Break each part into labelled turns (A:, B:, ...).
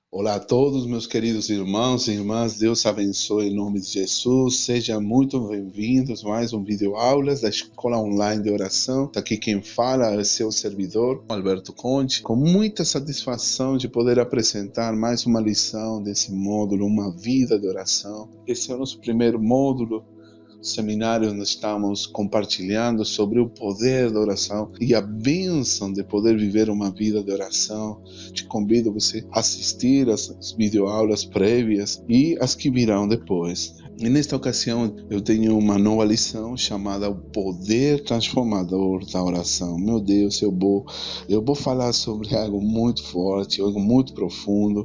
A: Olá a todos, meus queridos irmãos e irmãs, Deus abençoe em nome de Jesus, sejam muito bem-vindos a mais um vídeo aulas da Escola Online de Oração. Aqui quem fala é seu servidor, Alberto Conte, com muita satisfação de poder apresentar mais uma lição desse módulo, uma vida de oração. Esse é o nosso primeiro módulo. Seminário onde estamos compartilhando sobre o poder da oração e a bênção de poder viver uma vida de oração. Te convido a você assistir às videoaulas prévias e as que virão depois. E nesta ocasião eu tenho uma nova lição chamada o poder transformador da oração. Meu Deus, eu vou falar sobre algo muito forte, algo muito profundo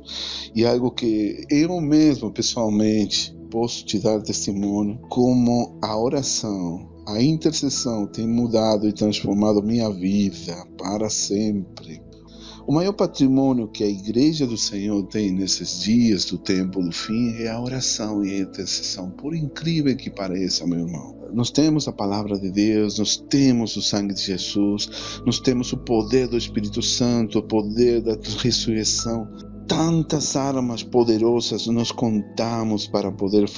A: e algo que eu mesmo pessoalmente posso te dar testemunho como a oração, a intercessão tem mudado e transformado minha vida para sempre. O maior patrimônio que a Igreja do Senhor tem nesses dias do tempo do fim é a oração e a intercessão, por incrível que pareça, meu irmão. Nós temos a palavra de Deus, nós temos o sangue de Jesus, nós temos o poder do Espírito Santo, o poder da ressurreição. Tantas armas poderosas nós contamos para poder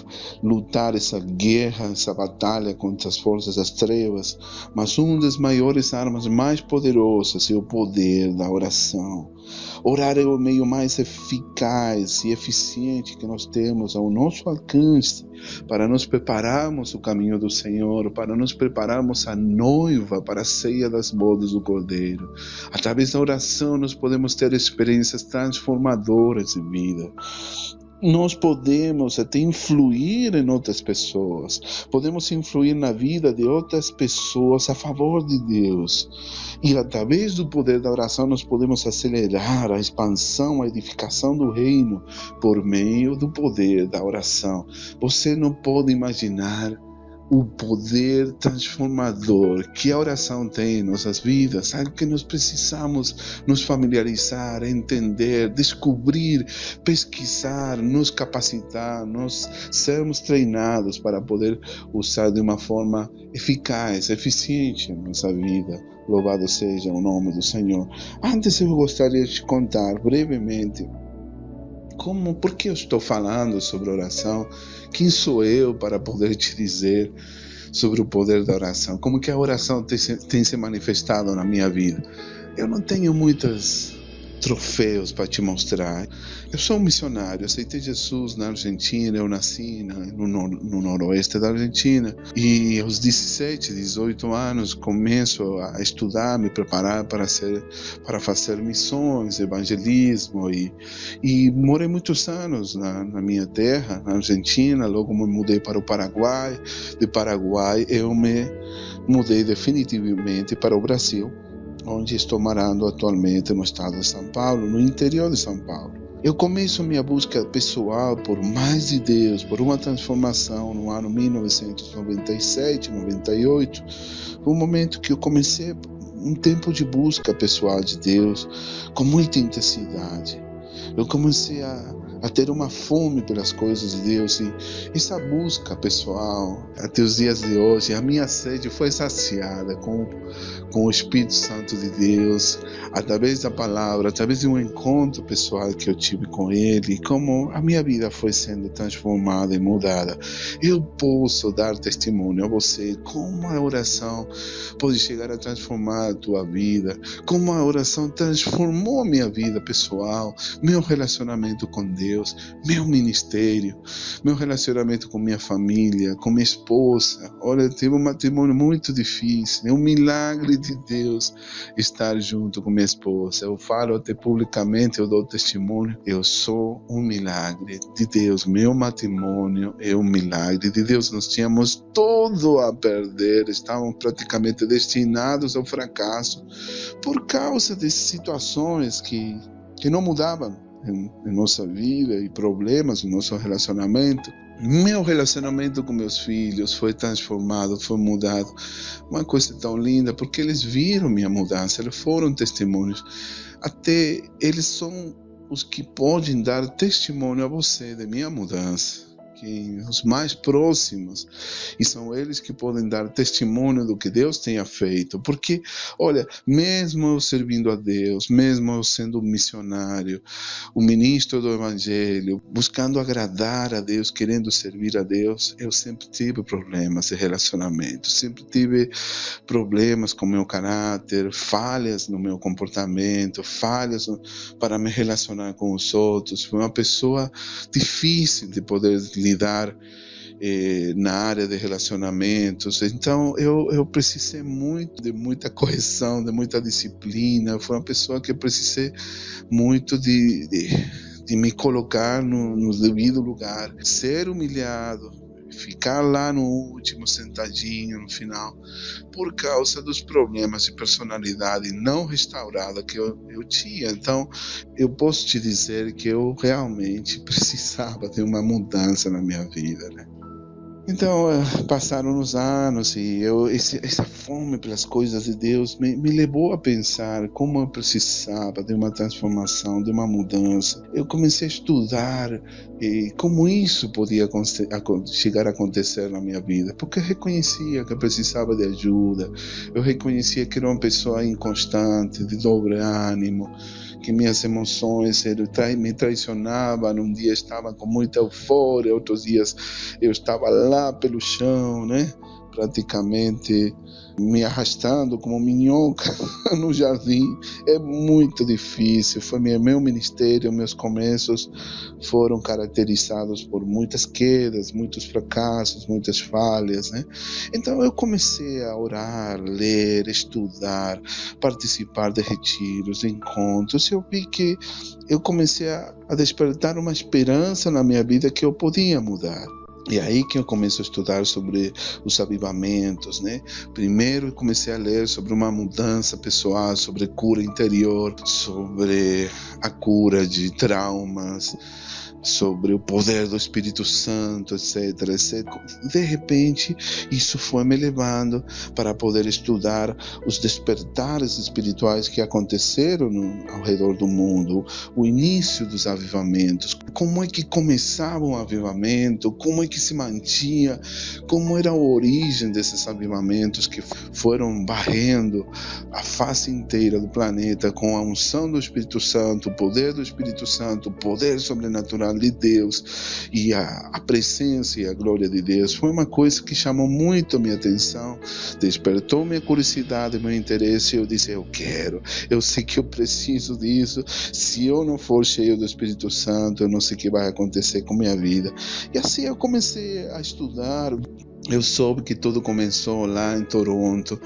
A: lutar essa guerra, essa batalha contra as forças das trevas, mas uma das maiores armas mais poderosas é o poder da oração. Orar é o meio mais eficaz e eficiente que nós temos ao nosso alcance para nos prepararmos o caminho do Senhor, para nos prepararmos a noiva para a ceia das bodas do Cordeiro. Através da oração nós podemos ter experiências transformadoras de vida. Nós podemos até influir em outras pessoas, podemos influir na vida de outras pessoas a favor de Deus. E através do poder da oração nós podemos acelerar a expansão, a edificação do reino por meio do poder da oração. Você não pode imaginar o poder transformador que a oração tem em nossas vidas, algo que nós precisamos nos familiarizar, entender, descobrir, pesquisar, nos capacitar, nós sermos treinados para poder usar de uma forma eficaz, eficiente em nossa vida. Louvado seja o nome do Senhor. Antes eu gostaria de contar brevemente por que eu estou falando sobre oração? Quem sou eu para poder te dizer sobre o poder da oração? Como que a oração tem se manifestado na minha vida? Eu não tenho muitos troféus para te mostrar. Eu sou um missionário, aceitei Jesus na Argentina, eu nasci no noroeste da Argentina e aos 17, 18 anos começo a estudar, me preparar para fazer missões, evangelismo e morei muitos anos na minha terra, na Argentina, logo me mudei para o Paraguai, de Paraguai eu me mudei definitivamente para o Brasil, onde estou morando atualmente no estado de São Paulo, no interior de São Paulo. Eu começo minha busca pessoal por mais de Deus, por uma transformação no ano 1997, 98. Foi um momento que eu comecei um tempo de busca pessoal de Deus com muita intensidade. Eu comecei a ter uma fome pelas coisas de Deus e essa busca pessoal, até os dias de hoje, a minha sede foi saciada com o Espírito Santo de Deus, através da palavra, através de um encontro pessoal que eu tive com Ele, como a minha vida foi sendo transformada e mudada. Eu posso dar testemunho a você como a oração pode chegar a transformar a tua vida, como a oração transformou minha vida pessoal, meu relacionamento com Deus, meu ministério, meu relacionamento com minha família, com minha esposa. Olha, eu tive um matrimônio muito difícil, é um milagre de Deus estar junto com minha esposa. Eu falo até publicamente, eu dou testemunho, eu sou um milagre de Deus, meu matrimônio é um milagre de Deus. Nós tínhamos tudo a perder, estávamos praticamente destinados ao fracasso por causa de situações que não mudavam em nossa vida e problemas no nosso relacionamento. Meu relacionamento com meus filhos foi transformado, foi mudado. Uma coisa tão linda, porque eles viram minha mudança, eles foram testemunhos. Até eles são os que podem dar testemunho a você de minha mudança, os mais próximos, e são eles que podem dar testemunho do que Deus tenha feito. Porque, olha, mesmo eu servindo a Deus, mesmo eu sendo um missionário, um ministro do Evangelho, buscando agradar a Deus, querendo servir a Deus, eu sempre tive problemas de relacionamento, sempre tive problemas com meu caráter, falhas no meu comportamento, falhas para me relacionar com os outros. Fui uma pessoa difícil de poder lidar na área de relacionamentos. Então eu precisei muito de muita correção, de muita disciplina. Fui uma pessoa que precisei muito de me colocar no devido lugar, ser humilhado, ficar lá no último, sentadinho no final, por causa dos problemas de personalidade não restaurada que eu tinha. Então, eu posso te dizer que eu realmente precisava de uma mudança na minha vida, né? Então, passaram os anos e essa fome pelas coisas de Deus me levou a pensar como eu precisava de uma transformação, de uma mudança. Eu comecei a estudar como isso podia chegar a acontecer na minha vida, porque eu reconhecia que eu precisava de ajuda, eu reconhecia que era uma pessoa inconstante, de dobre ânimo, que minhas emoções me traicionavam. Um dia estava com muita euforia, outros dias eu estava lá pelo chão, né? Praticamente me arrastando como minhoca no jardim. É muito difícil. Foi meu ministério, meus começos foram caracterizados por muitas quedas, muitos fracassos, muitas falhas, né? Então eu comecei a orar, ler, estudar, participar de retiros, de encontros. Eu vi que eu comecei a despertar uma esperança na minha vida que eu podia mudar. E aí que eu comecei a estudar sobre os avivamentos, né? Primeiro eu comecei a ler sobre uma mudança pessoal, sobre cura interior, sobre a cura de traumas, sobre o poder do Espírito Santo, etc, etc. De repente, isso foi me levando para poder estudar os despertares espirituais que aconteceram ao redor do mundo, o início dos avivamentos, como é que começava um avivamento, como é que se mantinha, como era a origem desses avivamentos que foram varrendo a face inteira do planeta com a unção do Espírito Santo, o poder do Espírito Santo, o poder sobrenatural de Deus e a presença e a glória de Deus. Foi uma coisa que chamou muito a minha atenção, despertou minha curiosidade, meu interesse. Eu disse, eu sei que eu preciso disso. Se eu não for cheio do Espírito Santo, eu não sei o que vai acontecer com minha vida. E assim eu comecei a estudar. Eu soube que tudo começou lá em Toronto,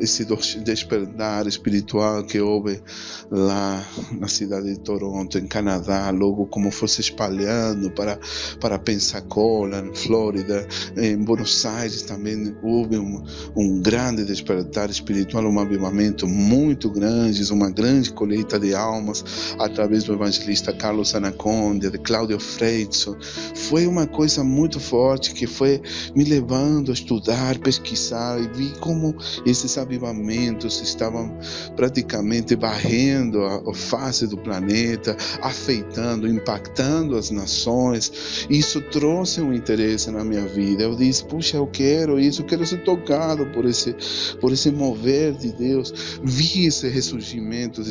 A: esse despertar espiritual que houve lá na cidade de Toronto, em Canadá, logo como foi se espalhando para Pensacola, em Flórida, em Buenos Aires também houve um grande despertar espiritual, um avivamento muito grande, uma grande colheita de almas através do evangelista Carlos Anaconda, de Cláudio Freitson. Foi uma coisa muito forte que foi me levando a estudar, pesquisar, e vi como esses avivamentos estavam praticamente varrendo a face do planeta, afetando, impactando as nações. Isso trouxe um interesse na minha vida. Eu disse, puxa, eu quero isso, eu quero ser tocado por esse mover de Deus. Vi esse ressurgimento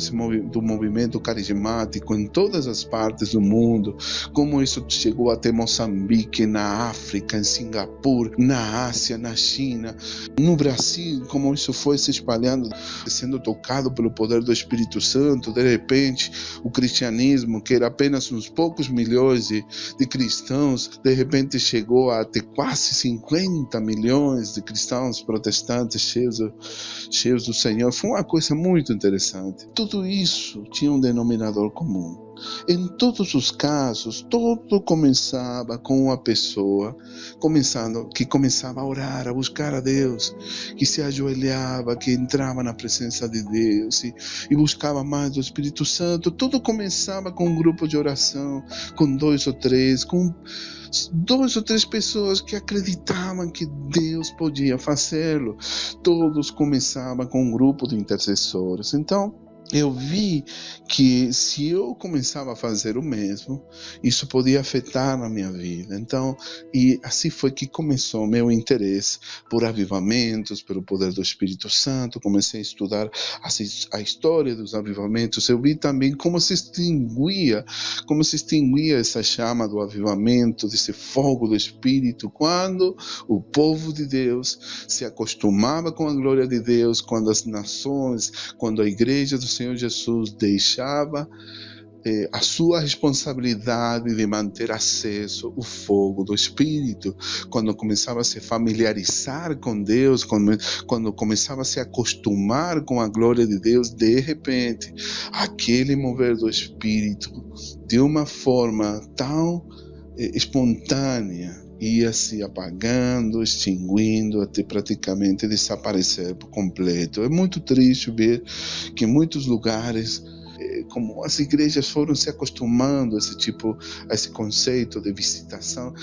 A: do movimento carismático em todas as partes do mundo, como isso chegou até Moçambique, na África, em Singapura, na Ásia, na China, no Brasil, como isso foi se espalhando, sendo tocado pelo poder do Espírito Santo. De repente, o cristianismo, que era apenas uns poucos milhões de cristãos, de repente chegou a ter quase 50 milhões de cristãos protestantes cheios do Senhor. Foi uma coisa muito interessante. Tudo isso tinha um denominador comum. Em todos os casos, tudo começava com uma pessoa que começava a orar, a buscar a Deus, que se ajoelhava, que entrava na presença de Deus e buscava mais do Espírito Santo. Tudo começava com um grupo de oração, com 2 ou 3, com 2 ou 3 pessoas que acreditavam que Deus podia fazê-lo. Todos começavam com um grupo de intercessores. Então, eu vi que se eu começava a fazer o mesmo, isso podia afetar a minha vida. Então, e assim foi que começou meu interesse por avivamentos, pelo poder do Espírito Santo. Comecei a estudar a história dos avivamentos. Eu vi também como se extinguia essa chama do avivamento, desse fogo do Espírito, quando o povo de Deus se acostumava com a glória de Deus, quando as nações, quando a igreja do Senhor Jesus deixava a sua responsabilidade de manter aceso o fogo do Espírito, quando começava a se familiarizar com Deus, quando começava a se acostumar com a glória de Deus, de repente, aquele mover do Espírito, de uma forma tão espontânea, ia se apagando, extinguindo, até praticamente desaparecer por completo. É muito triste ver que em muitos lugares, como as igrejas foram se acostumando a esse conceito de visitação.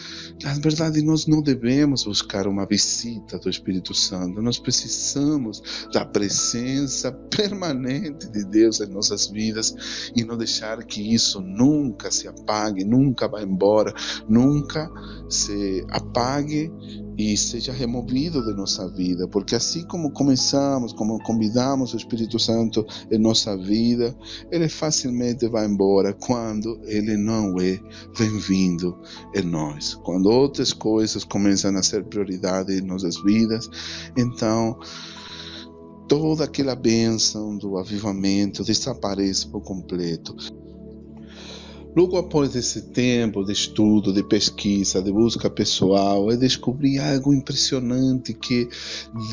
A: Na verdade, nós não devemos buscar uma visita do Espírito Santo. Nós precisamos da presença permanente de Deus em nossas vidas e não deixar que isso nunca se apague, nunca vá embora, nunca se apague e seja removido de nossa vida, porque assim como começamos, como convidamos o Espírito Santo em nossa vida, ele facilmente vai embora quando ele não é bem-vindo em nós. Quando outras coisas começam a ser prioridade em nossas vidas, então toda aquela bênção do avivamento desaparece por completo. Logo após esse tempo de estudo, de pesquisa, de busca pessoal, eu descobri algo impressionante que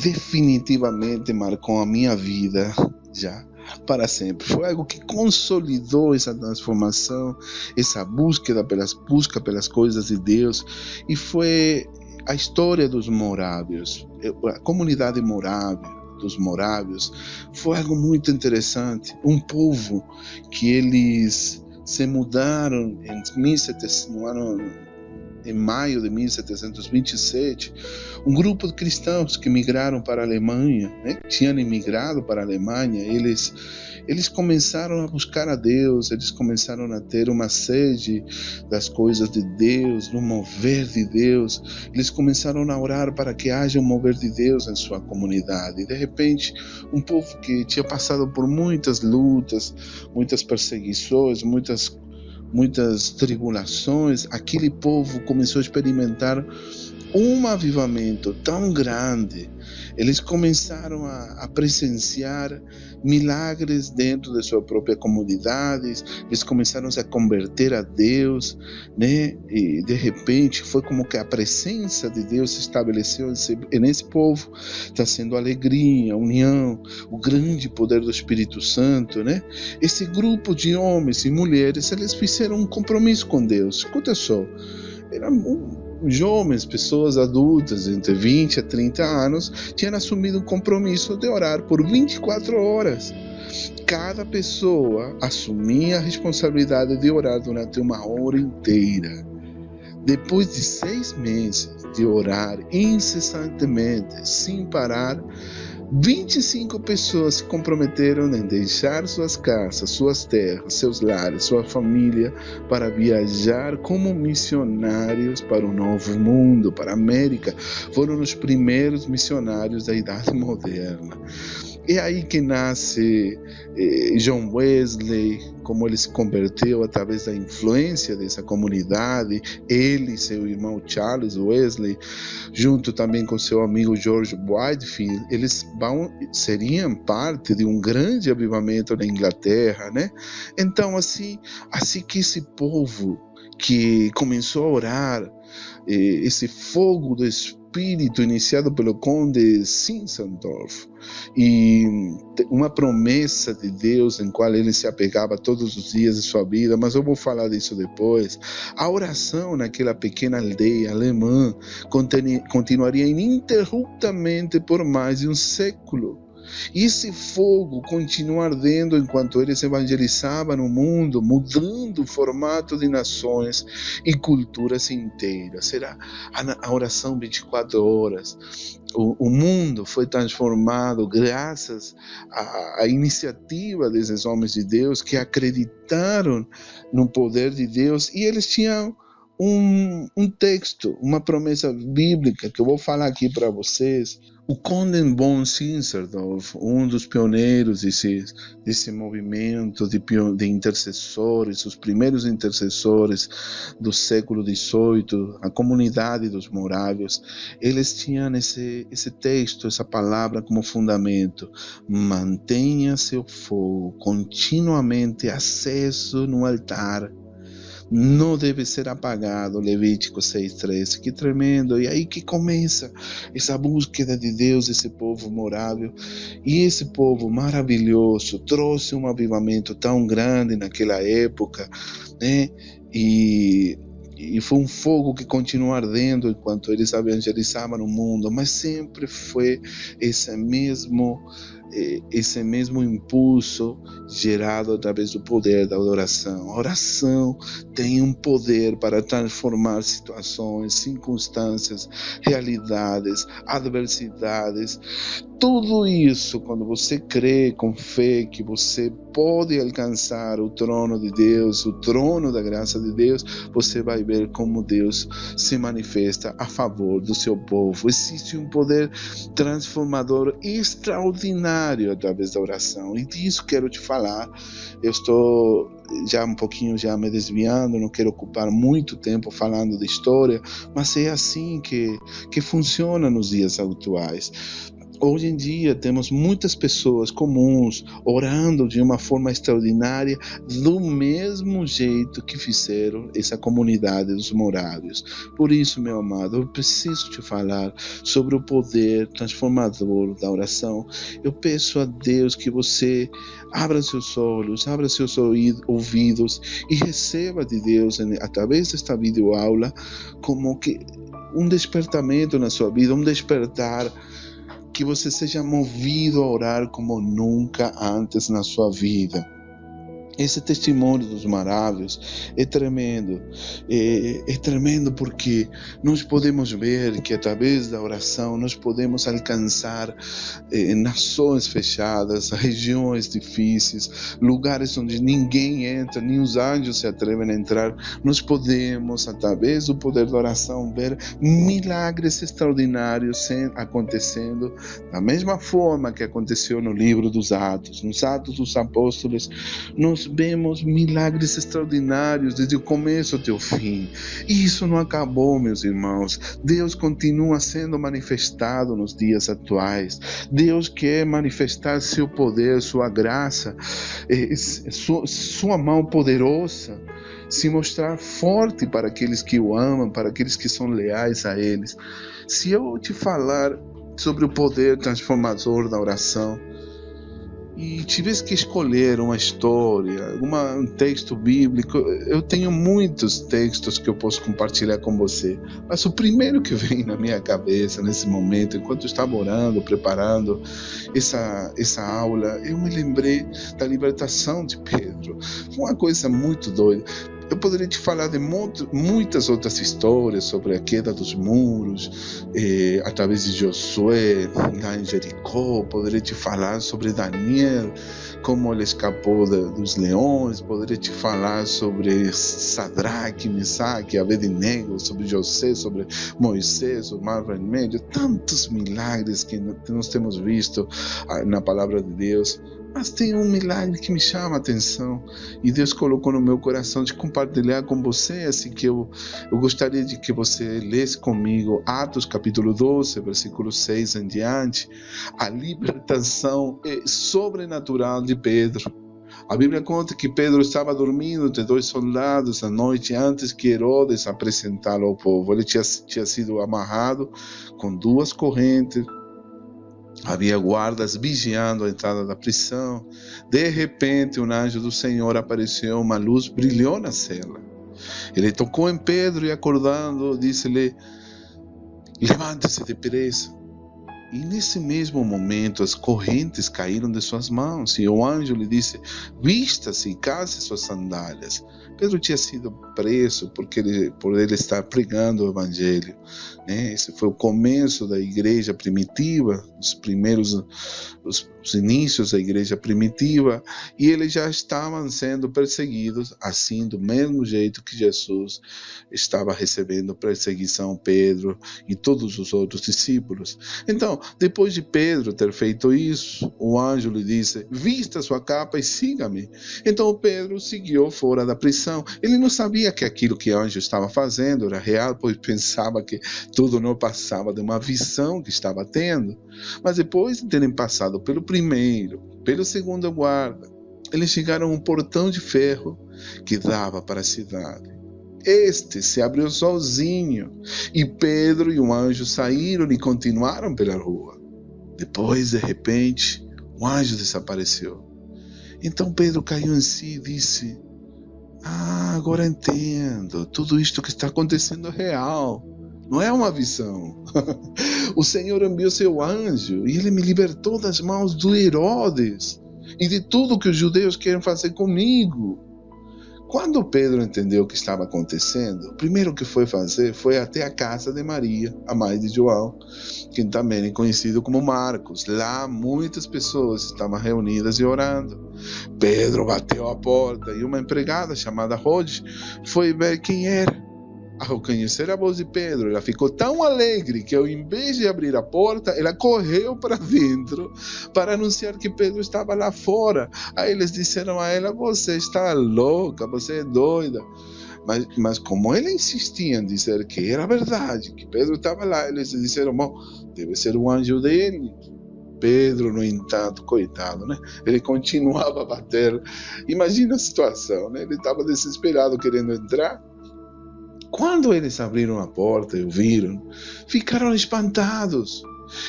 A: definitivamente marcou a minha vida já para sempre. Foi algo que consolidou essa transformação, essa busca pelas coisas de Deus, e foi a história dos morávios, a comunidade morávia. Dos morávios foi algo muito interessante. Um povo que eles se mudaram em maio de 1727, um grupo de cristãos que migraram para a Alemanha, tinham imigrado para a Alemanha, eles começaram a buscar a Deus, eles começaram a ter uma sede das coisas de Deus, do mover de Deus, eles começaram a orar para que haja um mover de Deus em sua comunidade. E de repente, um povo que tinha passado por muitas lutas, muitas perseguições, muitas tribulações, aquele povo começou a experimentar um avivamento tão grande. Eles começaram a presenciar milagres dentro de sua própria comunidade, eles começaram a se converter a Deus, E de repente foi como que a presença de Deus se estabeleceu nesse povo, trazendo alegria, união, o grande poder do Espírito Santo, Esse grupo de homens e mulheres, eles fizeram um compromisso com Deus. Escuta só, eram jovens, pessoas adultas, entre 20 a 30 anos, tinham assumido um compromisso de orar por 24 horas. Cada pessoa assumia a responsabilidade de orar durante uma hora inteira. Depois de 6 meses de orar incessantemente, sem parar, 25 pessoas se comprometeram em deixar suas casas, suas terras, seus lares, sua família, para viajar como missionários para o Novo Mundo, para a América. Foram os primeiros missionários da Idade Moderna. É aí que nasce John Wesley, como ele se converteu através da influência dessa comunidade. Ele e seu irmão Charles Wesley, junto também com seu amigo George Whitefield, eles seriam parte de um grande avivamento na Inglaterra, Então, assim que esse povo que começou a orar, esse fogo do Espírito iniciado pelo conde Zinzendorf, e uma promessa de Deus em qual ele se apegava todos os dias de sua vida, mas eu vou falar disso depois. A oração naquela pequena aldeia alemã continuaria ininterruptamente por mais de um século. E esse fogo continua ardendo enquanto eles evangelizavam o mundo, mudando o formato de nações e culturas inteiras. Era a oração 24 horas. O mundo foi transformado graças à iniciativa desses homens de Deus que acreditaram no poder de Deus, e eles tinham um texto, uma promessa bíblica que eu vou falar aqui para vocês. O Condem von Zinzendorf, um dos pioneiros desse movimento de intercessores, os primeiros intercessores do século XVIII, a comunidade dos morávios, eles tinham esse texto, essa palavra como fundamento: mantenha seu fogo continuamente aceso no altar. Não deve ser apagado, Levítico 6:13, que tremendo. E aí que começa essa búsqueda de Deus, esse povo morável. E esse povo maravilhoso trouxe um avivamento tão grande naquela época, né? E foi um fogo que continua ardendo enquanto eles evangelizavam o mundo, mas sempre foi esse mesmo impulso gerado através do poder da oração. A oração tem um poder para transformar situações, circunstâncias, realidades, adversidades. Tudo isso, quando você crê com fé que você pode alcançar o trono de Deus, o trono da graça de Deus, você vai ver como Deus se manifesta a favor do seu povo. Existe um poder transformador extraordinário através da oração, e disso quero te falar. Eu estou já um pouquinho me desviando, não quero ocupar muito tempo falando de história, mas é assim que funciona nos dias atuais. Hoje em dia temos muitas pessoas comuns orando de uma forma extraordinária, do mesmo jeito que fizeram essa comunidade dos morávios. Por isso, meu amado, eu preciso te falar sobre o poder transformador da oração. Eu peço a Deus que você abra seus olhos, abra seus ouvidos e receba de Deus, através desta videoaula, como que um despertamento na sua vida, um despertar, que você seja movido a orar como nunca antes na sua vida. Esse testemunho dos morávios é tremendo. É tremendo porque nós podemos ver que através da oração nós podemos alcançar nações fechadas, regiões difíceis, lugares onde ninguém entra, nem os anjos se atrevem a entrar. Nós podemos, através do poder da oração, ver milagres extraordinários acontecendo da mesma forma que aconteceu no livro dos Atos. Nos Atos dos Apóstolos, nós vemos milagres extraordinários desde o começo até o fim. E isso não acabou, meus irmãos. Deus continua sendo manifestado nos dias atuais. Deus quer manifestar seu poder, sua graça, sua mão poderosa, se mostrar forte para aqueles que o amam, para aqueles que são leais a eles. Se eu te falar sobre o poder transformador da oração, e tivesse que escolher uma história, um texto bíblico, eu tenho muitos textos que eu posso compartilhar com você, mas o primeiro que vem na minha cabeça nesse momento, enquanto eu estava orando, preparando essa aula, eu me lembrei da libertação de Pedro. Foi uma coisa muito doida. Eu poderia te falar de muitas outras histórias sobre a queda dos muros, através de Josué, lá em Jericó. Poderia te falar sobre Daniel, como ele escapou dos leões. Poderia te falar sobre Sadraque, Mesaque, Abednego, sobre José, sobre Moisés, o Mar Vermelho. Tantos milagres que nós temos visto na palavra de Deus. Mas tem um milagre que me chama a atenção e Deus colocou no meu coração de compartilhar com você, assim que eu gostaria de que você lesse comigo Atos capítulo 12, versículo 6 em diante, a libertação sobrenatural de Pedro. A Bíblia conta que Pedro estava dormindo entre dois soldados à noite antes que Herodes apresentá-lo ao povo. Ele tinha sido amarrado com 2 correntes. Havia guardas vigiando a entrada da prisão. De repente, um anjo do Senhor apareceu, uma luz brilhou na cela. Ele tocou em Pedro e, acordando, disse-lhe: levante-se depressa. E nesse mesmo momento as correntes caíram de suas mãos e o anjo lhe disse: vista-se e calce suas sandálias. Pedro tinha sido preso por ele estar pregando o evangelho, né? Esse foi o começo da igreja primitiva, os inícios da igreja primitiva, e eles já estavam sendo perseguidos, assim do mesmo jeito que Jesus estava recebendo perseguição, Pedro e todos os outros discípulos. Então, depois de Pedro ter feito isso, o anjo lhe disse: vista sua capa e siga-me. Então Pedro seguiu fora da prisão. Ele não sabia que aquilo que o anjo estava fazendo era real, pois pensava que tudo não passava de uma visão que estava tendo. Mas depois de terem passado pelo primeiro, pelo segundo guarda, eles chegaram a um portão de ferro que dava para a cidade. Este se abriu sozinho e Pedro e o anjo saíram e continuaram pela rua. Depois, de repente, o anjo desapareceu. Então Pedro caiu em si e disse: agora entendo. Tudo isto que está acontecendo é real. Não é uma visão. O Senhor enviou seu anjo e ele me libertou das mãos do Herodes e de tudo que os judeus querem fazer comigo. Quando Pedro entendeu o que estava acontecendo, o primeiro que foi fazer foi até a casa de Maria, a mãe de João, que também é conhecido como Marcos. Lá muitas pessoas estavam reunidas e orando. Pedro bateu a porta e uma empregada chamada Rode foi ver quem era. Ao conhecer a voz de Pedro, ela ficou tão alegre que, ao invés de abrir a porta, ela correu para dentro para anunciar que Pedro estava lá fora. Aí eles disseram a ela: você está louca, você é doida. Mas como ela insistia em dizer que era verdade, que Pedro estava lá, eles disseram: bom, deve ser o anjo dele. Pedro, no entanto, coitado, né? Ele continuava a bater. Imagina a situação, né? Ele estava desesperado querendo entrar. Quando eles abriram a porta e o viram, ficaram espantados.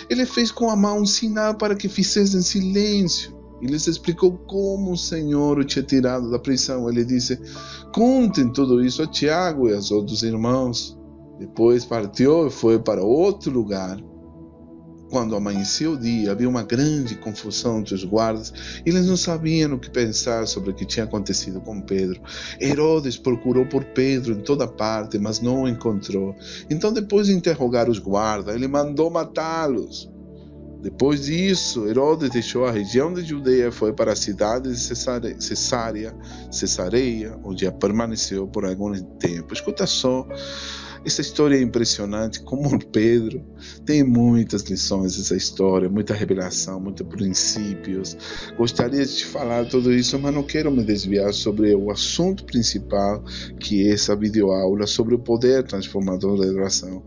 A: Ele fez com a mão um sinal para que fizessem silêncio. E lhes explicou como o Senhor o tinha tirado da prisão. Ele disse: contem tudo isso a Tiago e aos outros irmãos. Depois partiu e foi para outro lugar. Quando amanheceu o dia, havia uma grande confusão entre os guardas. Eles não sabiam o que pensar sobre o que tinha acontecido com Pedro. Herodes procurou por Pedro em toda parte, mas não o encontrou. Então, depois de interrogar os guardas, ele mandou matá-los. Depois disso, Herodes deixou a região de Judeia e foi para a cidade de Cesareia, onde permaneceu por algum tempo. Escuta só. Essa história é impressionante, como Pedro tem muitas lições essa história, muita revelação, muitos princípios. Gostaria de te falar tudo isso, mas não quero me desviar sobre o assunto principal, que é essa videoaula sobre o poder transformador da oração.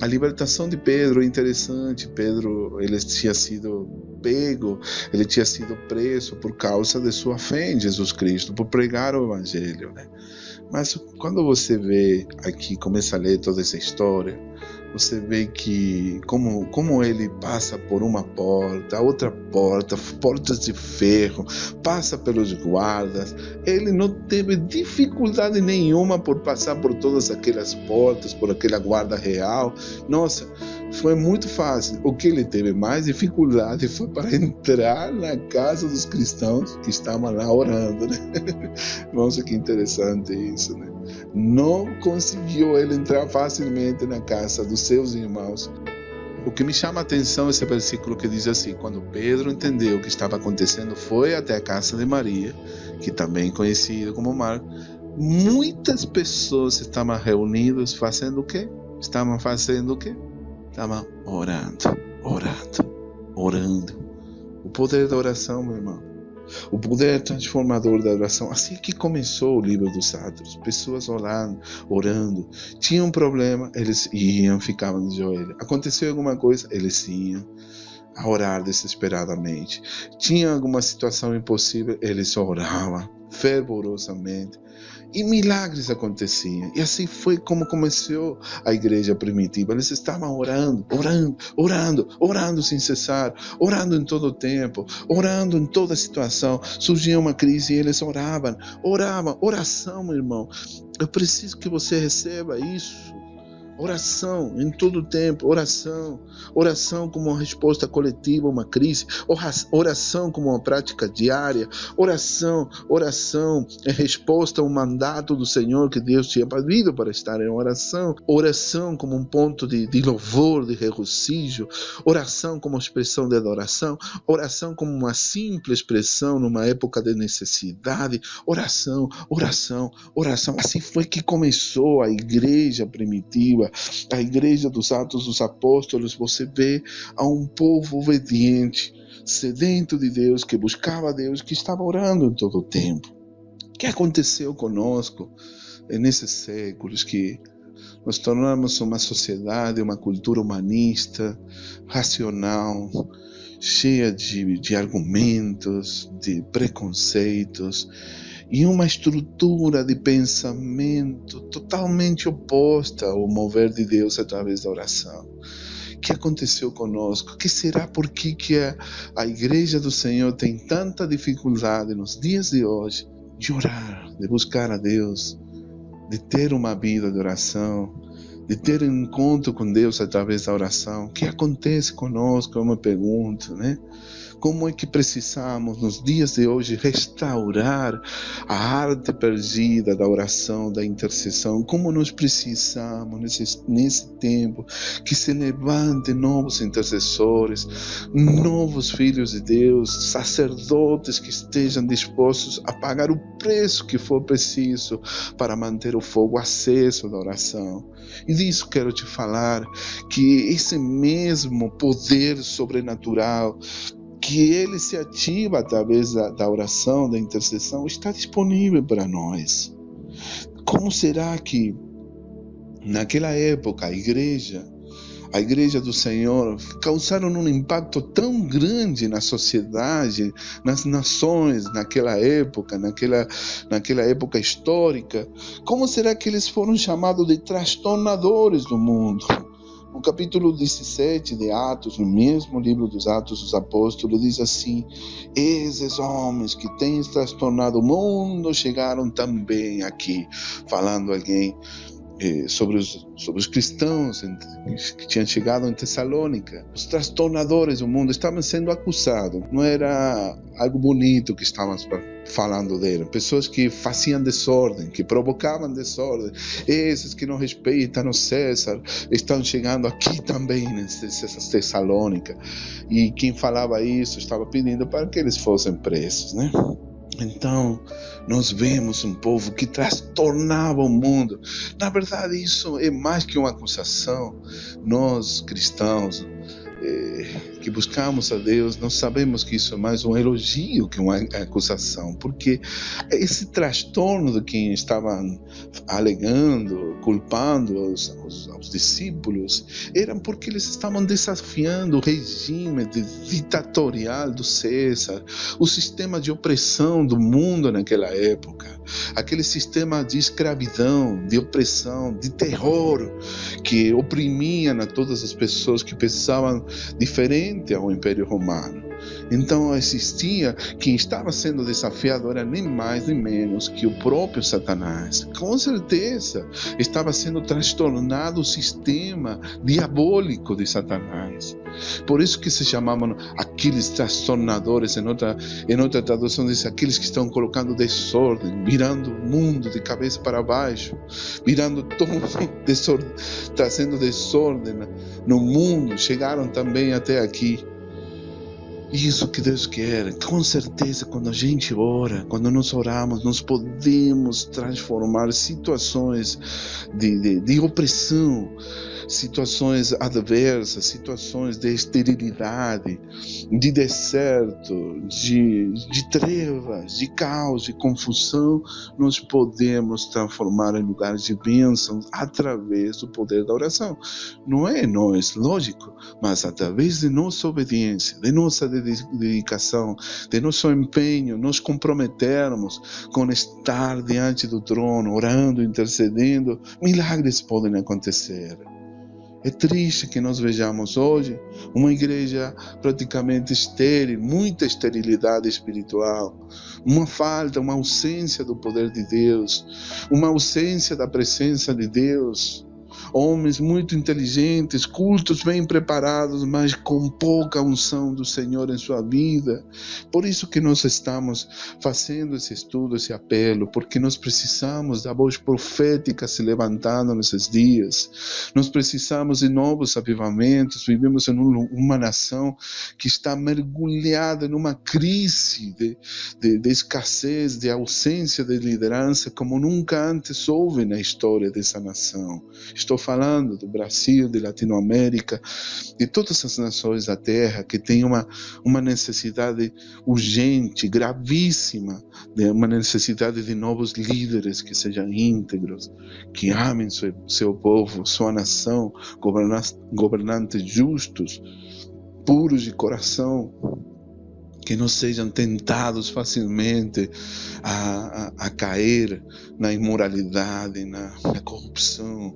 A: A libertação de Pedro é interessante. Pedro, ele tinha sido pego, ele tinha sido preso por causa de sua fé em Jesus Cristo, por pregar o Evangelho, né? Mas quando você vê aqui, começa a ler toda essa história, você vê que como ele passa por uma porta, outra porta, portas de ferro, passa pelos guardas. Ele não teve dificuldade nenhuma por passar por todas aquelas portas, por aquela guarda real. Nossa, foi muito fácil. O que ele teve mais dificuldade foi para entrar na casa dos cristãos que estavam lá orando, né? Nossa, que interessante isso, né? Não conseguiu ele entrar facilmente na casa dos seus irmãos. O que me chama a atenção é esse versículo que diz assim: quando Pedro entendeu o que estava acontecendo, foi até a casa de Maria, que também é conhecida como Marta. Muitas pessoas estavam reunidas fazendo o quê? Estavam orando. O poder da oração, meu irmão. O poder transformador da oração. Assim que começou o livro dos Atos. Pessoas orando. Tinham um problema, eles iam, ficavam de joelho. Aconteceu alguma coisa, eles iam a orar desesperadamente. Tinha alguma situação impossível, eles oravam fervorosamente. E milagres aconteciam. E assim foi como começou a igreja primitiva. Eles estavam orando sem cessar, orando em todo o tempo, orando em toda situação. Surgia uma crise e eles oravam. Oração, meu irmão. Eu preciso que você receba isso. Oração em todo o tempo, oração como uma resposta coletiva a uma crise, oração como uma prática diária, oração em resposta a um mandato do Senhor que Deus tinha pedido para estar em oração como um ponto de louvor, de regozijo, oração como expressão de adoração, oração como uma simples expressão numa época de necessidade, oração. Assim foi que começou a igreja primitiva. A igreja dos Atos dos Apóstolos, você vê a um povo obediente, sedento de Deus, que buscava Deus, que estava orando em todo o tempo. O que aconteceu conosco nesses séculos que nos tornamos uma sociedade, uma cultura humanista, racional, cheia de argumentos, de preconceitos, e uma estrutura de pensamento totalmente oposta ao mover de Deus através da oração. O que aconteceu conosco? Que será por que a igreja do Senhor tem tanta dificuldade nos dias de hoje de orar, de buscar a Deus, de ter uma vida de oração, de ter um encontro com Deus através da oração? O que acontece conosco? Eu me pergunto, né? Como é que precisamos, nos dias de hoje, restaurar a arte perdida da oração, da intercessão? Como nós precisamos, nesse tempo, que se levantem novos intercessores, novos filhos de Deus, sacerdotes que estejam dispostos a pagar o preço que for preciso para manter o fogo aceso da oração. E disso quero te falar, que esse mesmo poder sobrenatural, que ele se ativa através da oração, da intercessão, está disponível para nós. Como será que naquela época a igreja do Senhor causaram um impacto tão grande na sociedade, nas nações, naquela época época histórica? Como será que eles foram chamados de transtornadores do mundo? No capítulo 17 de Atos, no mesmo livro dos Atos dos Apóstolos, diz assim: esses homens que têm transtornado o mundo chegaram também aqui, falando alguém sobre os cristãos que tinham chegado em Tessalônica. Os transtornadores do mundo estavam sendo acusados. Não era algo bonito que estavam falando dele. Pessoas que faziam desordem, que provocavam desordem. Esses que não respeitam o César estão chegando aqui também nessa Tessalônica. E quem falava isso estava pedindo para que eles fossem presos, né? Então, nós vemos um povo que transtornava o mundo. Na verdade, isso é mais que uma acusação. Nós, cristãos, que buscamos a Deus, nós sabemos que isso é mais um elogio que uma acusação, porque esse transtorno de quem estavam alegando, culpando aos discípulos, era porque eles estavam desafiando o regime ditatorial do César, o sistema de opressão do mundo naquela época, aquele sistema de escravidão, de opressão, de terror, que oprimia a todas as pessoas que pensavam diferente ao Império Romano. Então existia, quem estava sendo desafiado era nem mais nem menos que o próprio Satanás. Com certeza estava sendo transtornado o sistema diabólico de Satanás. Por isso que se chamavam aqueles transtornadores. Em outra tradução diz aqueles que estão colocando desordem, virando o mundo de cabeça para baixo, virando todo desordem, trazendo desordem no mundo. Chegaram também até aqui. Isso que Deus quer. Com certeza, quando a gente ora, quando nós oramos, nós podemos transformar situações de opressão, situações adversas, situações de esterilidade, de deserto, de trevas, de caos, de confusão. Nós podemos transformar em lugares de bênção através do poder da oração. Não é nós, lógico, mas através de nossa obediência, de nossa dedicação, de nosso empenho, nos comprometermos com estar diante do trono, orando, intercedendo, milagres podem acontecer. É triste que nós vejamos hoje uma igreja praticamente estéril, muita esterilidade espiritual, uma falta, uma ausência do poder de Deus, uma ausência da presença de Deus, homens muito inteligentes, cultos, bem preparados, mas com pouca unção do Senhor em sua vida. Por isso que nós estamos fazendo esse estudo, esse apelo, porque nós precisamos da voz profética se levantando nesses dias. Nós precisamos de novos avivamentos. Vivemos em uma nação que está mergulhada numa crise de escassez, de ausência de liderança, como nunca antes houve na história dessa nação. Estou falando do Brasil, de Latinoamérica, de todas as nações da Terra que têm uma necessidade urgente, gravíssima, uma necessidade de novos líderes que sejam íntegros, que amem seu povo, sua nação, governantes justos, puros de coração, que não sejam tentados facilmente a cair na imoralidade, na corrupção,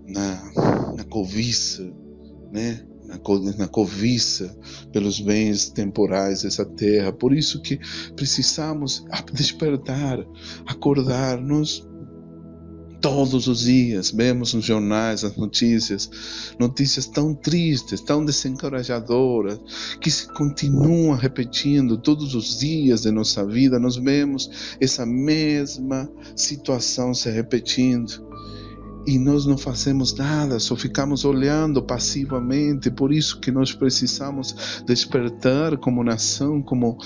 A: na cobiça, né? Na cobiça pelos bens temporais dessa terra. Por isso que precisamos despertar, acordar. Nós todos os dias vemos nos jornais as notícias tão tristes, tão desencorajadoras, que se continuam repetindo todos os dias de nossa vida. Nós vemos essa mesma situação se repetindo. E nós não fazemos nada, só ficamos olhando passivamente. Por isso que nós precisamos despertar como nação, como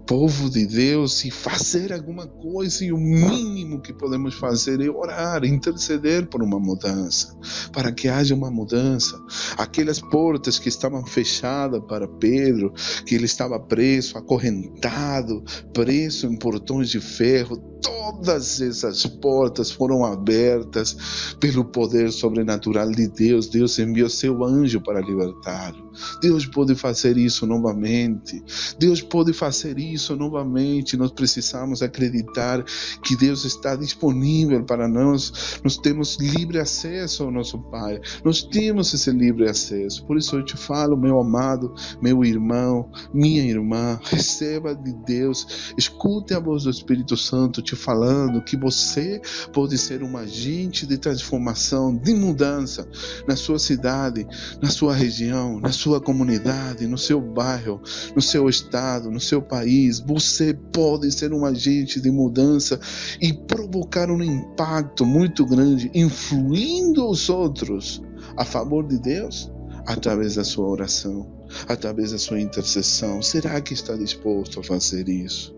A: povo de Deus, e fazer alguma coisa. E o mínimo que podemos fazer é orar, interceder por uma mudança, para que haja uma mudança. Aquelas portas que estavam fechadas para Pedro, que ele estava preso, acorrentado, preso em portões de ferro, todas essas portas foram abertas pelo poder sobrenatural de Deus. Deus enviou seu anjo para libertá-lo. Deus pode fazer isso novamente. Deus pode fazer isso novamente. Nós precisamos acreditar que Deus está disponível para nós. Nós temos livre acesso ao nosso Pai. Nós temos esse livre acesso. Por isso eu te falo, meu amado, meu irmão, minha irmã, receba de Deus. Escute a voz do Espírito Santo te falando que você pode ser um agente de transformação, de mudança na sua cidade, na sua região, na sua comunidade, no seu bairro, no seu estado, no seu país. Você pode ser um agente de mudança e provocar um impacto muito grande, influindo os outros a favor de Deus, através da sua oração, através da sua intercessão. Será que está disposto a fazer isso?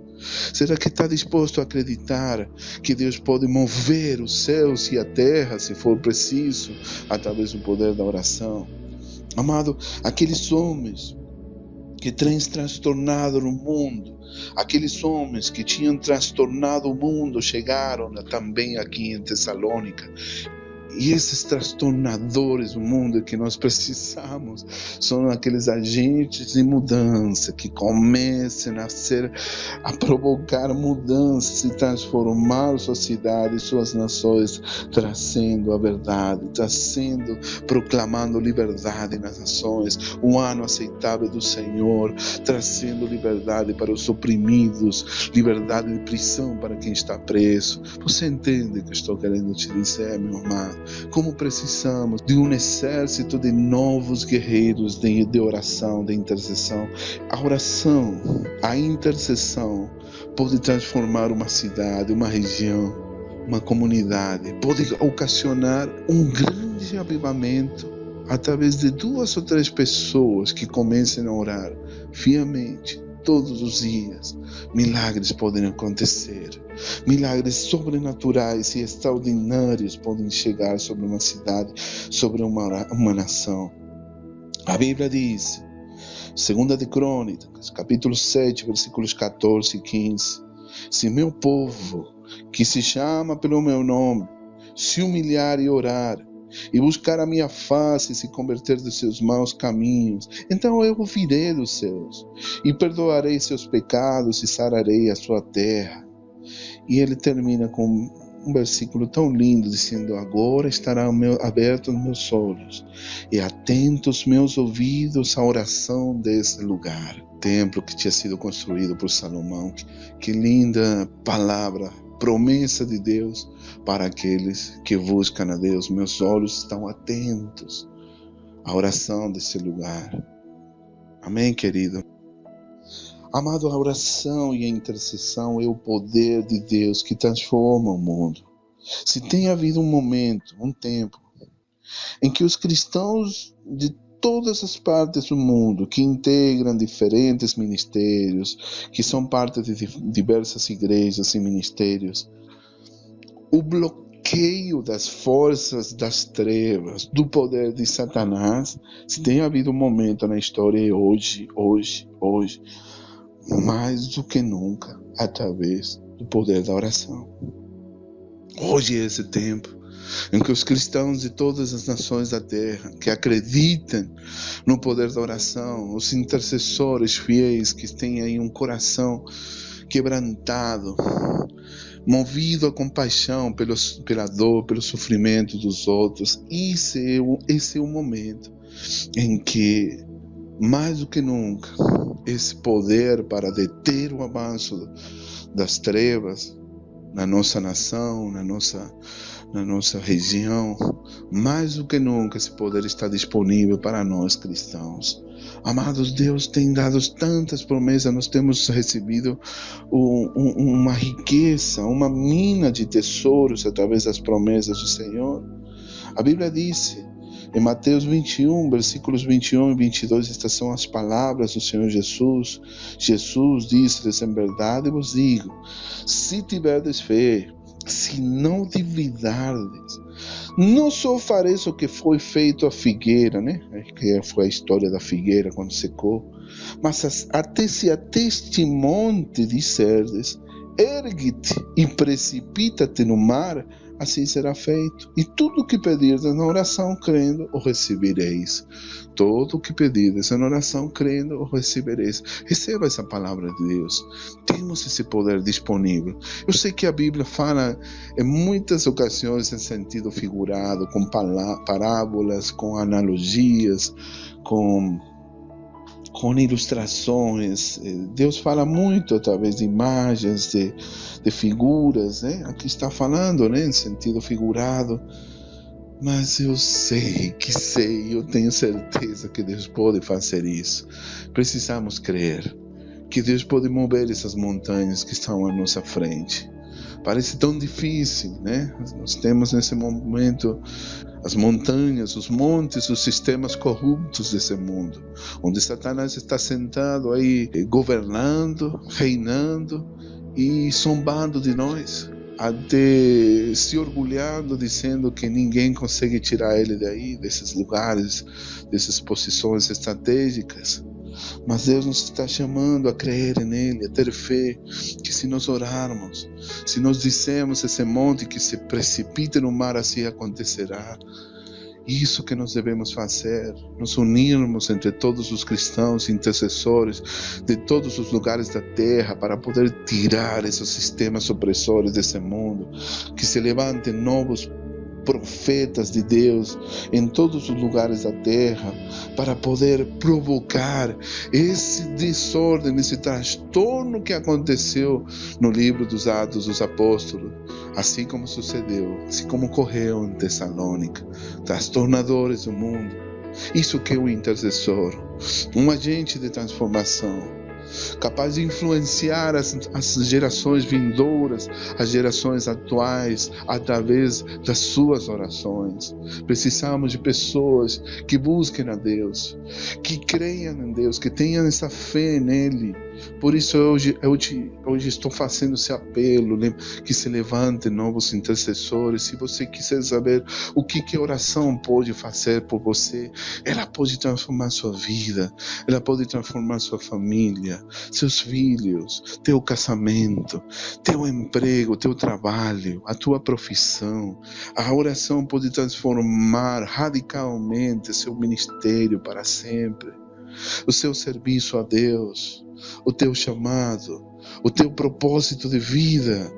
A: Será que está disposto a acreditar que Deus pode mover os céus e a terra, se for preciso, através do poder da oração? Amado, aqueles homens que têm transtornado o mundo, aqueles homens que tinham transtornado o mundo, chegaram também aqui em Tessalônica. E esses transtornadores do mundo que nós precisamos são aqueles agentes de mudança que comecem a provocar mudanças e transformar sua cidade e suas nações, trazendo a verdade, proclamando liberdade nas nações, um ano aceitável do Senhor, trazendo liberdade para os oprimidos, liberdade de prisão para quem está preso. Você entende o que eu estou querendo te dizer, meu amado? Como precisamos de um exército de novos guerreiros de oração, de intercessão. A oração, a intercessão pode transformar uma cidade, uma região, uma comunidade. Pode ocasionar um grande avivamento através de 2 ou 3 pessoas que comecem a orar fielmente todos os dias. Milagres podem acontecer. Milagres sobrenaturais e extraordinários podem chegar sobre uma cidade, sobre uma nação. A Bíblia diz, 2 de Crônicas, capítulo 7, versículos 14 e 15: se meu povo, que se chama pelo meu nome, se humilhar e orar, e buscar a minha face e se converter dos seus maus caminhos, então eu ouvirei dos céus e perdoarei seus pecados e sararei a sua terra. E ele termina com um versículo tão lindo, dizendo: agora estarão abertos meus olhos e atentos meus ouvidos à oração desse lugar. O templo que tinha sido construído por Salomão. Que linda palavra promessa de Deus para aqueles que buscam a Deus. Meus olhos estão atentos à oração desse lugar. Amém, querido? Amado, a oração e a intercessão é o poder de Deus que transforma o mundo. Se tem havido um momento, um tempo, em que os cristãos de todas as partes do mundo, que integram diferentes ministérios, que são parte de diversas igrejas e ministérios, o bloqueio das forças das trevas, do poder de Satanás, se tem havido um momento na história hoje, mais do que nunca, através do poder da oração. Hoje é esse tempo em que os cristãos de todas as nações da terra, que acreditam no poder da oração, os intercessores fiéis que têm aí um coração quebrantado, movido a compaixão pela dor, pelo sofrimento dos outros, esse é o momento em que, mais do que nunca, esse poder para deter o avanço das trevas na nossa nação, na nossa região, mais do que nunca esse poder está disponível para nós cristãos. Amados, Deus tem dado tantas promessas, nós temos recebido uma riqueza, uma mina de tesouros através das promessas do Senhor. A Bíblia diz, em Mateus 21, versículos 21 e 22, estas são as palavras do Senhor Jesus. Jesus disse-lhes: em verdade vos digo, se tiverdes fé, se não duvidardes, não só fareis o que foi feito à figueira, né? Que foi a história da figueira quando secou, mas até se a este monte disserdes: ergue-te e precipita-te no mar, assim será feito. E tudo o que pedirdes na oração crendo, o recebereis. Tudo o que pedirdes na oração crendo, o recebereis. Receba essa palavra de Deus. Temos esse poder disponível. Eu sei que a Bíblia fala em muitas ocasiões em sentido figurado, com parábolas, com analogias, com ilustrações. Deus fala muito através de imagens, de figuras, né? Aqui está falando, né, em sentido figurado. Mas eu tenho certeza que Deus pode fazer isso. Precisamos crer que Deus pode mover essas montanhas que estão à nossa frente. Parece tão difícil, né? Nós temos nesse momento as montanhas, os montes, os sistemas corruptos desse mundo, onde Satanás está sentado aí, governando, reinando e zombando de nós, até se orgulhando, dizendo que ninguém consegue tirar ele daí, desses lugares, dessas posições estratégicas. Mas Deus nos está chamando a crer nele, a ter fé, que se nós orarmos, se nós dissermos esse monte que se precipite no mar, assim acontecerá. Isso que nós devemos fazer, nos unirmos entre todos os cristãos, intercessores de todos os lugares da terra, para poder tirar esses sistemas opressores desse mundo, que se levantem novos profetas de Deus em todos os lugares da terra, para poder provocar esse desordem, esse transtorno que aconteceu no livro dos Atos dos Apóstolos, assim como sucedeu, assim como ocorreu em Tessalônica, transtornadores do mundo. Isso que é o intercessor, um agente de transformação, capaz de influenciar as gerações vindouras, as gerações atuais, através das suas orações. Precisamos de pessoas que busquem a Deus, que creiam em Deus, que tenham essa fé nele. Por isso hoje estou fazendo esse apelo, que se levantem novos intercessores. Se você quiser saber o que a oração pode fazer por você, ela pode transformar sua vida, ela pode transformar sua família, seus filhos, teu casamento, teu emprego, teu trabalho, a tua profissão. A oração pode transformar radicalmente seu ministério para sempre, o seu serviço a Deus, o teu chamado, o teu propósito de vida.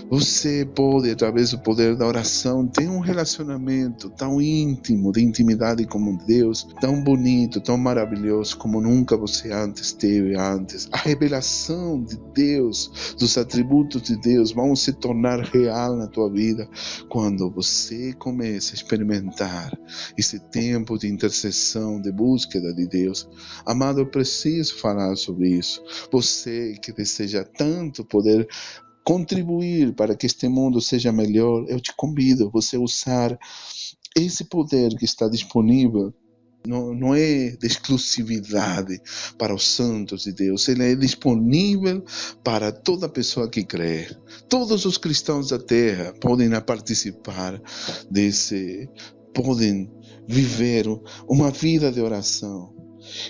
A: Você pode, através do poder da oração, ter um relacionamento tão íntimo, de intimidade com Deus, tão bonito, tão maravilhoso, como nunca você antes teve antes. A revelação de Deus, dos atributos de Deus, vão se tornar real na tua vida quando você começa a experimentar esse tempo de intercessão, de búsqueda de Deus. Amado, eu preciso falar sobre isso. Você que deseja tanto poder contribuir para que este mundo seja melhor, eu te convido a você usar esse poder que está disponível. Não é de exclusividade para os santos de Deus, ele é disponível para toda pessoa que crê. Todos os cristãos da terra podem participar desse, podem viver uma vida de oração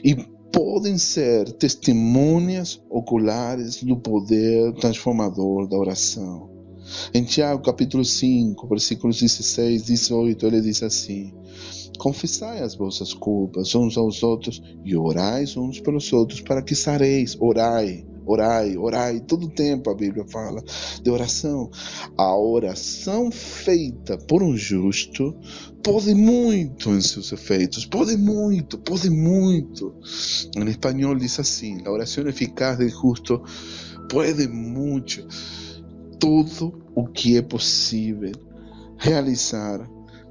A: e podem ser testemunhas oculares do poder transformador da oração. Em Tiago capítulo 5, versículos 16, 18, ele diz assim: confessai as vossas culpas uns aos outros e orais uns pelos outros para que sareis. Orai, orai, orai. Todo tempo a Bíblia fala de oração. A oração feita por um justo pode muito em seus efeitos. Pode muito, pode muito. Em espanhol diz assim: a oração eficaz del justo pode muito. Tudo o que é possível realizar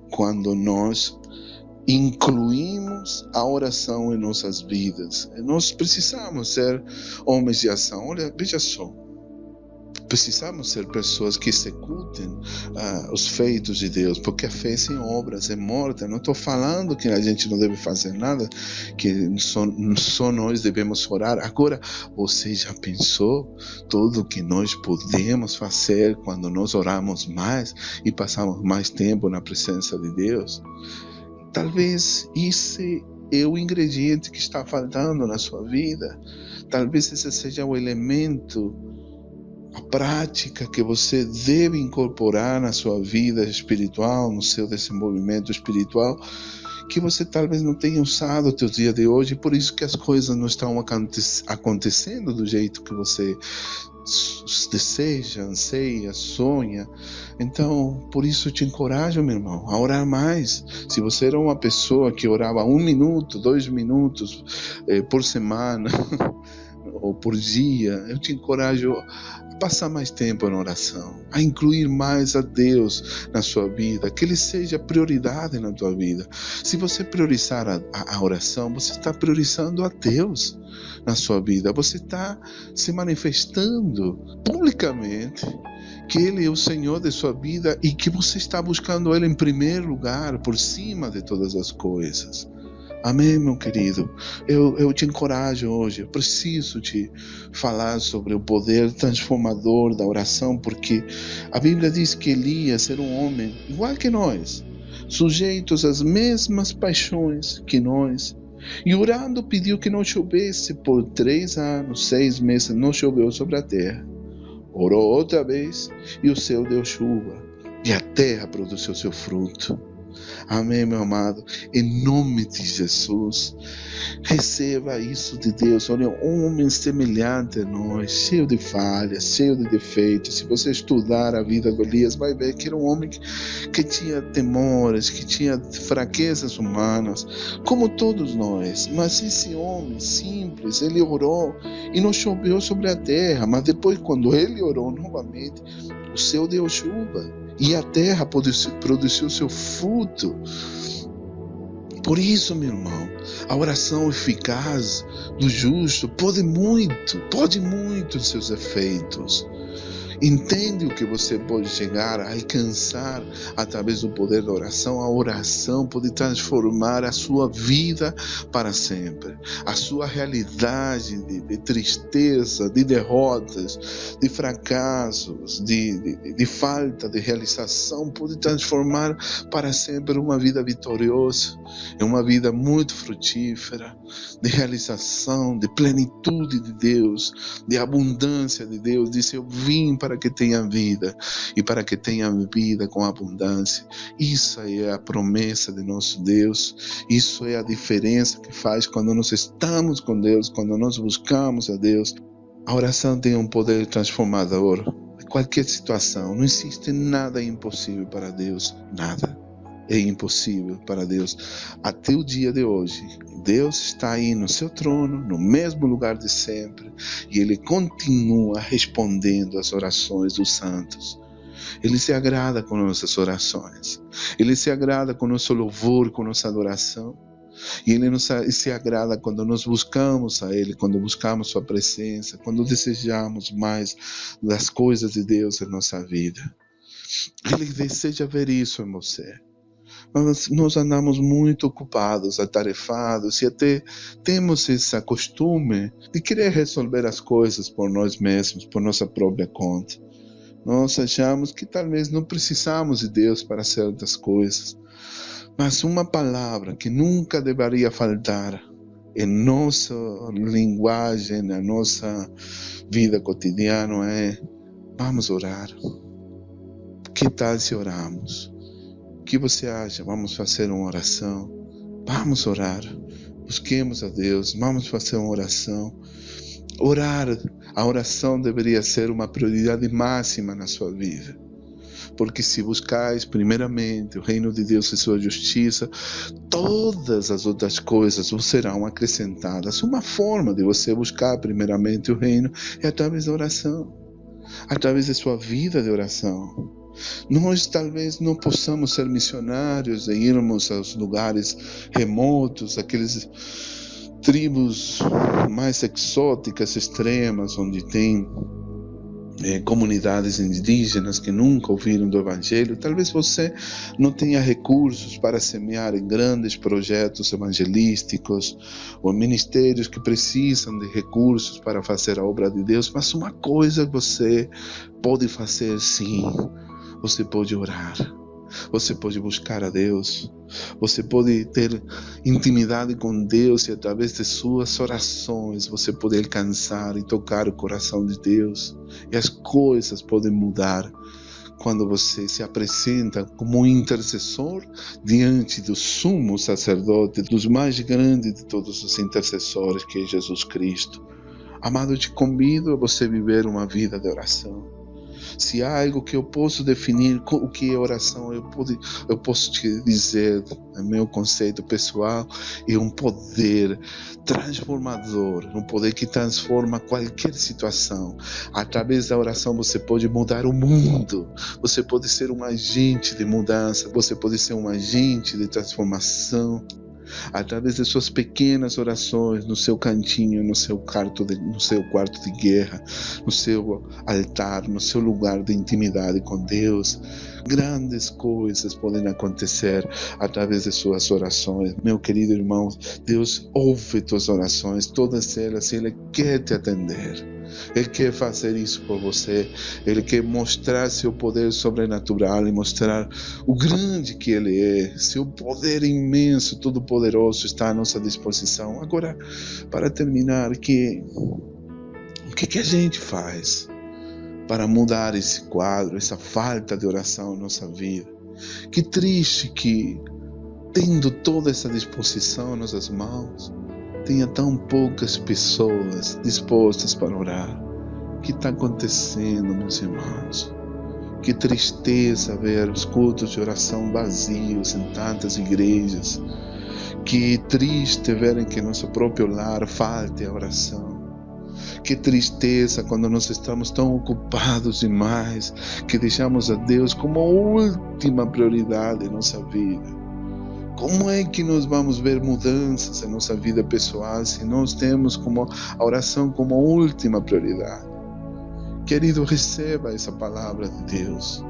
A: quando nós incluímos a oração em nossas vidas. Nós precisamos ser homens de ação. Olha, veja só. Precisamos ser pessoas que executem os feitos de Deus, porque a fé sem obras é morta. Não estou falando que a gente não deve fazer nada, que só nós devemos orar. Agora, você já pensou tudo que nós podemos fazer quando nós oramos mais e passamos mais tempo na presença de Deus? Talvez esse é o ingrediente que está faltando na sua vida. Talvez esse seja o elemento, a prática que você deve incorporar na sua vida espiritual, no seu desenvolvimento espiritual, que você talvez não tenha usado no seu dia de hoje, por isso que as coisas não estão acontecendo do jeito que você deseja, anseia, sonha. Então, por isso eu te encorajo, meu irmão, a orar mais. Se você era uma pessoa que orava 1 minuto, 2 minutos por semana ou por dia, eu te encorajo a passar mais tempo na oração, a incluir mais a Deus na sua vida, que Ele seja prioridade na tua vida. Se você priorizar a oração, você está priorizando a Deus na sua vida. Você está se manifestando publicamente que Ele é o Senhor de sua vida e que você está buscando Ele em primeiro lugar, por cima de todas as coisas. Amém, meu querido? Eu te encorajo hoje. Eu preciso te falar sobre o poder transformador da oração, porque a Bíblia diz que Elias era um homem igual que nós, sujeitos às mesmas paixões que nós. E orando pediu que não chovesse por 3 anos, 6 meses, não choveu sobre a terra. Orou outra vez e o céu deu chuva e a terra produziu seu fruto. Amém, meu amado? Em nome de Jesus, receba isso de Deus. Olha, um homem semelhante a nós, cheio de falhas, cheio de defeitos. Se você estudar a vida de Elias, vai ver que era um homem que tinha temores, que tinha fraquezas humanas, como todos nós. Mas esse homem simples, ele orou e não choveu sobre a terra. Mas depois, quando ele orou novamente, o céu deu chuva e a terra produziu seu fruto. Por isso, meu irmão, a oração eficaz do justo pode muito em seus efeitos. Entende o que você pode chegar a alcançar através do poder da oração? A oração pode transformar a sua vida para sempre. A sua realidade de tristeza, de derrotas, de fracassos, de falta de realização, pode transformar para sempre uma vida vitoriosa, em uma vida muito frutífera, de realização, de plenitude de Deus, de abundância de Deus. Diz: eu vim para que tenha vida e para que tenha vida com abundância. Isso é a promessa de nosso Deus. Isso é a diferença que faz quando nós estamos com Deus, quando nós buscamos a Deus. A oração tem um poder transformador em qualquer situação. Não existe nada impossível para Deus. Nada é impossível para Deus. Até o dia de hoje, Deus está aí no seu trono, no mesmo lugar de sempre, e Ele continua respondendo às orações dos santos. Ele se agrada com nossas orações. Ele se agrada com nosso louvor, com nossa adoração. E Ele se agrada quando nós buscamos a Ele, quando buscamos Sua presença, quando desejamos mais das coisas de Deus em nossa vida. Ele deseja ver isso em você. Nós andamos muito ocupados, atarefados, e até temos esse costume de querer resolver as coisas por nós mesmos, por nossa própria conta. Nós achamos que talvez não precisamos de Deus para certas coisas. Mas uma palavra que nunca deveria faltar em nossa linguagem, na nossa vida cotidiana é: vamos orar. Que tal se oramos? O que você acha? Vamos fazer uma oração? Vamos orar. Busquemos a Deus, vamos fazer uma oração. Orar, a oração deveria ser uma prioridade máxima na sua vida. Porque se buscais primeiramente o reino de Deus e sua justiça, todas as outras coisas vos serão acrescentadas. Uma forma de você buscar primeiramente o reino é através da oração, através da sua vida de oração. Nós talvez não possamos ser missionários e irmos aos lugares remotos, aqueles tribos mais exóticas, extremas, onde tem comunidades indígenas que nunca ouviram do Evangelho. Talvez você não tenha recursos para semear em grandes projetos evangelísticos ou ministérios que precisam de recursos para fazer a obra de Deus, mas uma coisa você pode fazer sim: você pode orar. Você pode buscar a Deus. Você pode ter intimidade com Deus, e através de suas orações você pode alcançar e tocar o coração de Deus. E as coisas podem mudar quando você se apresenta como um intercessor diante do sumo sacerdote, dos mais grandes de todos os intercessores, que é Jesus Cristo. Amado, eu te convido a você viver uma vida de oração. Se há algo que eu posso definir o que é oração, eu posso te dizer, no meu conceito pessoal, é um poder transformador, um poder que transforma qualquer situação. Através da oração você pode mudar o mundo, você pode ser um agente de mudança, você pode ser um agente de transformação. Através de suas pequenas orações, no seu cantinho, no seu quarto de guerra, no seu altar, no seu lugar de intimidade com Deus, grandes coisas podem acontecer através de suas orações. Meu querido irmão, Deus ouve tuas orações, todas elas, e Ele quer te atender. Ele quer fazer isso por você. Ele quer mostrar seu poder sobrenatural e mostrar o grande que Ele é. Seu poder imenso, todo poderoso está à nossa disposição. Agora, para terminar, o que a gente faz para mudar esse quadro, essa falta de oração na nossa vida? Que triste que, tendo toda essa disposição em nossas mãos, tenha tão poucas pessoas dispostas para orar. O que está acontecendo, meus irmãos? Que tristeza ver os cultos de oração vazios em tantas igrejas. Que triste ver que em nosso próprio lar falte a oração. Que tristeza quando nós estamos tão ocupados demais que deixamos a Deus como a última prioridade em nossa vida. Como é que nós vamos ver mudanças em nossa vida pessoal se nós temos como a oração como a última prioridade? Querido, receba essa palavra de Deus.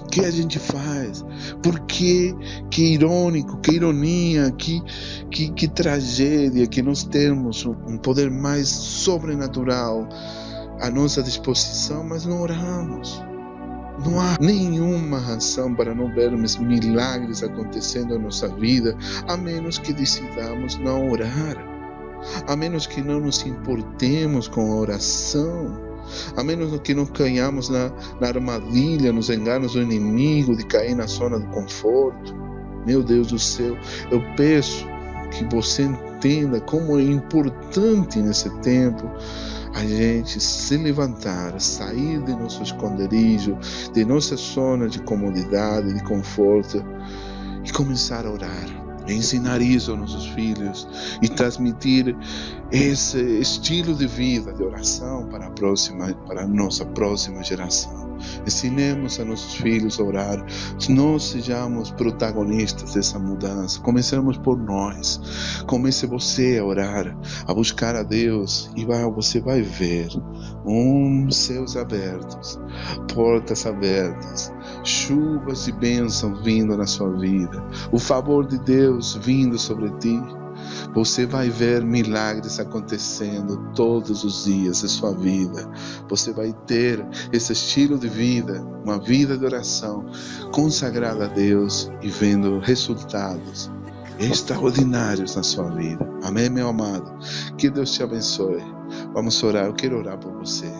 A: O que a gente faz? Por que irônico, que ironia, que tragédia que nós temos um poder mais sobrenatural à nossa disposição, mas não oramos. Não há nenhuma razão para não vermos milagres acontecendo em nossa vida, a menos que decidamos não orar, a menos que não nos importemos com a oração, a menos que não caiamos na armadilha, nos enganos do inimigo de cair na zona do conforto. Meu Deus do céu, eu peço que você entenda como é importante nesse tempo a gente se levantar, sair de nosso esconderijo, de nossa zona de comodidade, de conforto e começar a orar. Ensinar isso aos nossos filhos e transmitir esse estilo de vida de oração para a nossa próxima geração. Ensinemos a nossos filhos a orar. Nós sejamos protagonistas dessa mudança. Comecemos por nós. Comece você a orar, a buscar a Deus e você vai ver céus abertos, portas abertas, chuvas de bênçãos vindo na sua vida, o favor de Deus vindo sobre ti. Você vai ver milagres acontecendo todos os dias da sua vida. Você vai ter esse estilo de vida, uma vida de oração consagrada a Deus e vendo resultados extraordinários na sua vida. Amém, meu amado? Que Deus te abençoe. Vamos orar. Eu quero orar por você.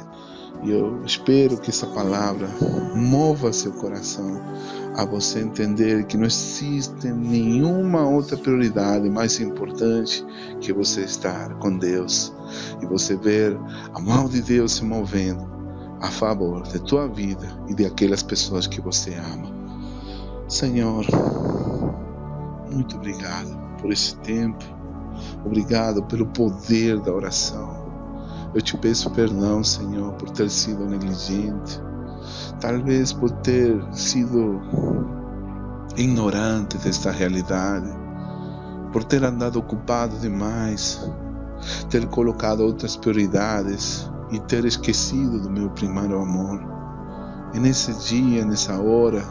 A: E eu espero que essa palavra mova seu coração a você entender que não existe nenhuma outra prioridade mais importante que você estar com Deus e você ver a mão de Deus se movendo a favor de tua vida e de aquelas pessoas que você ama. Senhor, muito obrigado por esse tempo, obrigado pelo poder da oração. Eu te peço perdão, Senhor, por ter sido negligente, talvez por ter sido ignorante desta realidade, por ter andado ocupado demais, ter colocado outras prioridades e ter esquecido do meu primeiro amor. E nesse dia, nessa hora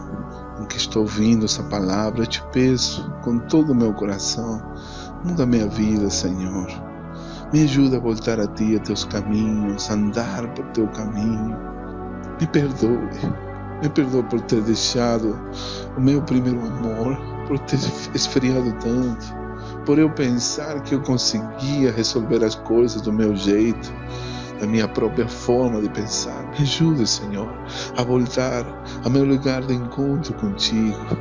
A: em que estou ouvindo essa palavra, eu te peço com todo o meu coração, muda minha vida, Senhor. Me ajuda a voltar a ti, a teus caminhos, a andar por teu caminho. Me perdoe por ter deixado o meu primeiro amor, por ter esfriado tanto, por eu pensar que eu conseguia resolver as coisas do meu jeito, da minha própria forma de pensar. Me ajuda, Senhor, a voltar ao meu lugar de encontro contigo,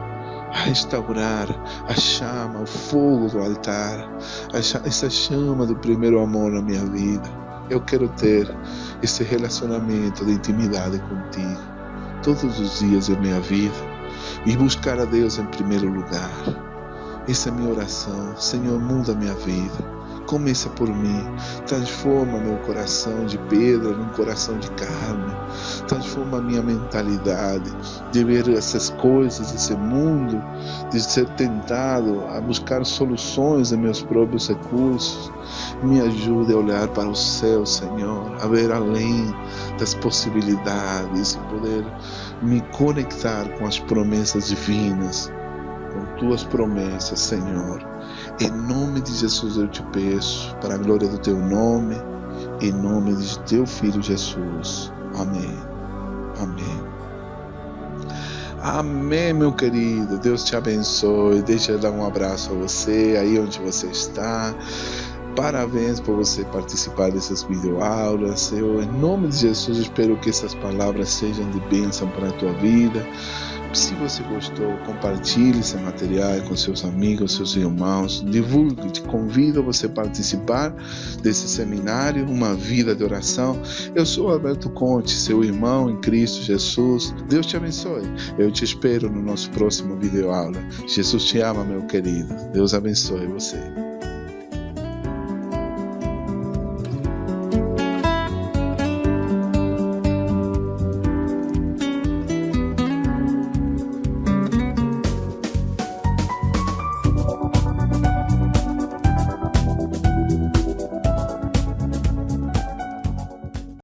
A: a restaurar a chama, o fogo do altar, essa chama do primeiro amor na minha vida. Eu quero ter esse relacionamento de intimidade contigo todos os dias da minha vida e buscar a Deus em primeiro lugar. Essa é a minha oração. Senhor, muda a minha vida. Começa por mim, transforma meu coração de pedra num coração de carne, transforma a minha mentalidade de ver essas coisas, esse mundo, de ser tentado a buscar soluções em meus próprios recursos. Me ajude a olhar para o céu, Senhor, a ver além das possibilidades e poder me conectar com as promessas divinas, com tuas promessas, Senhor. Em nome de Jesus eu te peço, para a glória do teu nome, em nome de teu Filho Jesus. Amém. Amém. Amém, meu querido. Deus te abençoe. Deixa eu dar um abraço a você, aí onde você está. Parabéns por você participar dessas videoaulas. Eu, em nome de Jesus, espero que essas palavras sejam de bênção para a tua vida. Se você gostou, compartilhe esse material com seus amigos, seus irmãos, divulgue, te convido a você participar desse seminário, Uma Vida de Oração. Eu sou Alberto Conte, seu irmão em Cristo Jesus. Deus te abençoe. Eu te espero no nosso próximo videoaula. Jesus te ama, meu querido. Deus abençoe você.